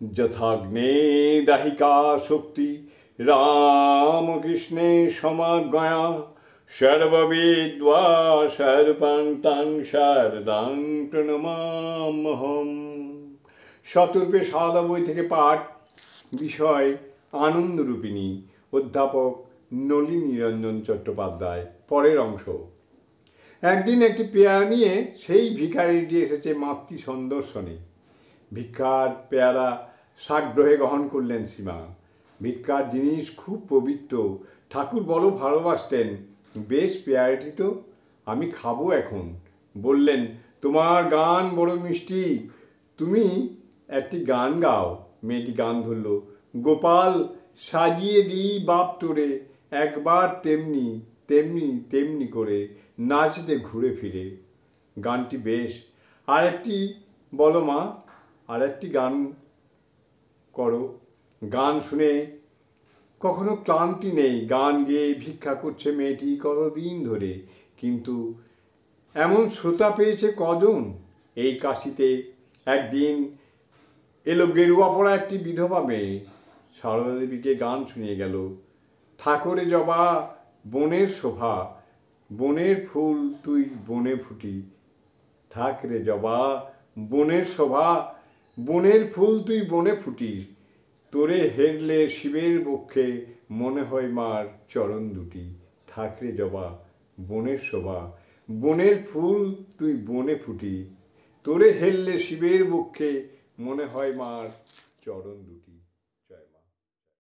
যথাগ্নে দাহিকা শক্তি রামকৃষ্ণে সমাজ্ঞয়া সর্ববিদ্বা সর্বাং তাং শারদাং প্রণমাম্যহম। শতরূপে সারদা বই থেকে পাঠ, বিষয় আনন্দরূপিণী, অধ্যাপক নলিনী রঞ্জন চট্টোপাধ্যায়। পরের অংশ। একদিন একটি পেয়ারা নিয়ে সেই ভিখারিটি এসেছে মাতৃ সন্দর্শনে। ভিক্ষার পেয়ারা সাগ্রহে গ্রহণ করলেন সীমা। ভিক্ষার জিনিস খুব পবিত্র, ঠাকুর বড় ভালোবাসতেন। বেশ পেয়ারাটি তো, আমি খাবো এখন। বললেন, তোমার গান বড় মিষ্টি, তুমি একটি গান গাও। মেয়েটি গান ধরল, গোপাল সাজিয়ে দিই বাপ তোরে, একবার তেমনি তেমনি তেমনি করে নাচতে ঘুরে ফিরে। গানটি বেশ, আর একটি বলো মা, আর একটি গান করো। গান শুনে কখনো ক্লান্তি নেই, গান গেয়ে ভিক্ষা করছে মেয়েটি কতদিন ধরে, কিন্তু এমন শ্রোতা পেয়েছে কজন? এই কাশিতে একদিন এলো গেরুয়া পরা একটি বিধবা মেয়ে, সারদা দেবীকে গান শুনিয়ে গেল। ঠাকুরে জবা বনের শোভা, বনের ফুল তুই বনে ফুটি। থাক রে জবা বনের শোভা, বনের ফুল তুই বনে ফুটিস। তোরে হেরলে শিবের বক্ষে, মনে হয় মার চরণ দুটি। থাক রে জবা বনের শোভা, বনের ফুল তুই বনে ফুটি। তোরে হেরলে শিবের বক্ষে, মনে হয় মার চরণ দুটি।